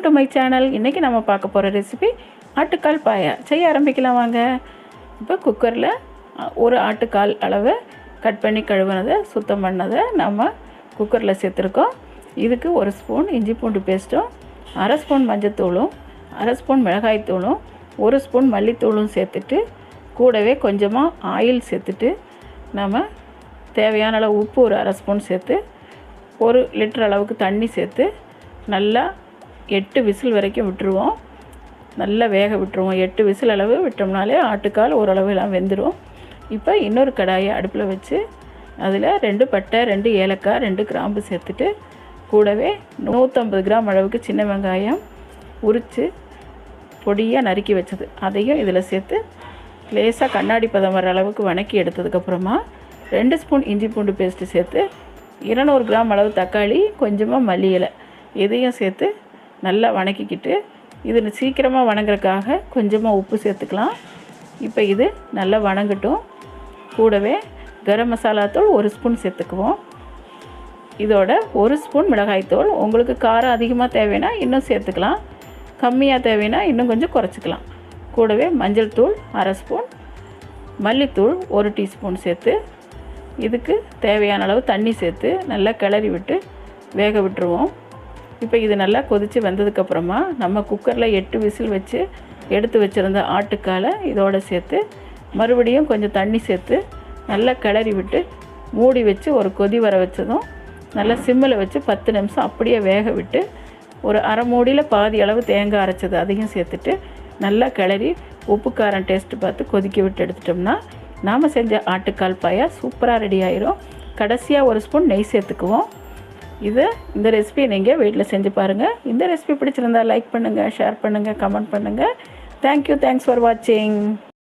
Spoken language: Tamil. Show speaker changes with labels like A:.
A: To my channel. இன்றைக்கி நம்ம பார்க்க போகிற ரெசிபி ஆட்டுக்கால் பாயா. செய்ய ஆரம்பிக்கலாம் வாங்க. இப்போ குக்கரில் ஒரு ஆட்டுக்கால் அளவு கட் பண்ணி கழுவுனதை சுத்தம் பண்ணதை நம்ம குக்கரில் சேர்த்துருக்கோம். இதுக்கு 1 ஸ்பூன் இஞ்சி பூண்டு பேஸ்ட்டும், 1/2 ஸ்பூன் மஞ்சத்தூளும், 1/2 ஸ்பூன் மிளகாய்த்தூளும், 1 ஸ்பூன் மல்லித்தூளும் சேர்த்துட்டு கூடவே கொஞ்சமாக ஆயில் சேர்த்துட்டு நம்ம தேவையான அளவு உப்பு ஒரு 1/2 ஸ்பூன் சேர்த்து 1 லிட்டர் அளவுக்கு தண்ணி சேர்த்து நல்லா 8 விசில் வரைக்கும் விட்டுருவோம். நல்லா வேக விட்டுருவோம். 8 விசில் அளவு விட்டோம்னாலே ஆட்டுக்கால் ஓரளவு எல்லாம் வெந்துடும். இப்போ இன்னொரு கடாயை அடுப்பில் வச்சு அதில் 2 பட்டை, 2 ஏலக்காய், 2 கிராம்பு சேர்த்துட்டு கூடவே 150 கிராம் அளவுக்கு சின்ன வெங்காயம் உரித்து பொடியாக நறுக்கி வச்சது அதையும் இதில் சேர்த்து லேசாக கண்ணாடி பதம் வர அளவுக்கு வணக்கி எடுத்ததுக்கப்புறமா 2 ஸ்பூன் இஞ்சி பூண்டு பேஸ்ட்டு சேர்த்து 200 கிராம் அளவு தக்காளி, கொஞ்சமாக மல்லி இலை இதையும் சேர்த்து நல்லா வணக்கிக்கிட்டு இதில் சீக்கிரமாக வணங்குறதுக்காக கொஞ்சமாக உப்பு சேர்த்துக்கலாம். இப்போ இது நல்லா வணங்கட்டும். கூடவே கரம் மசாலா தூள் 1 ஸ்பூன் சேர்த்துக்குவோம். இதோட 1 ஸ்பூன் மிளகாய்த்தூள். உங்களுக்கு காரம் அதிகமாக தேவைன்னா இன்னும் சேர்த்துக்கலாம், கம்மியாக தேவைன்னா இன்னும் கொஞ்சம் குறைச்சிக்கலாம். கூடவே மஞ்சள் தூள் 1/2 ஸ்பூன், மல்லித்தூள் 1 டீஸ்பூன் சேர்த்து இதுக்கு தேவையான அளவு தண்ணி சேர்த்து நல்லா கிளறி விட்டு வேக விட்டுருவோம். இப்போ இது நல்லா கொதித்து வந்ததுக்கப்புறமா நம்ம குக்கரில் 8 விசில் வச்சு எடுத்து வச்சுருந்த ஆட்டுக்காலை இதோடு சேர்த்து மறுபடியும் கொஞ்சம் தண்ணி சேர்த்து நல்லா கிளறி விட்டு மூடி வச்சு ஒரு கொதி வர வச்சதும் நல்லா சிம்மில் வச்சு 10 நிமிஷம் அப்படியே வேக விட்டு ஒரு அரை மூடியில் பாதி அளவு தேங்காய் அரைச்சது அதையும் சேர்த்துட்டு நல்லா கிளறி உப்பு காரம் டேஸ்ட்டு பார்த்து கொதிக்க விட்டு எடுத்துட்டோம்னா நாம் செஞ்ச ஆட்டுக்கால் பாயா சூப்பராக ரெடி ஆயிரும். கடைசியாக 1 ஸ்பூன் நெய் சேர்த்துக்குவோம். இந்த ரெசிபியை நீங்கள் வீட்டில் செஞ்சு பாருங்கள். இந்த ரெசிபி பிடிச்சிருந்தால் லைக் பண்ணுங்கள், ஷேர் பண்ணுங்கள், கமெண்ட் பண்ணுங்கள். தேங்க்யூ. தேங்க்ஸ் ஃபார் வாட்சிங்.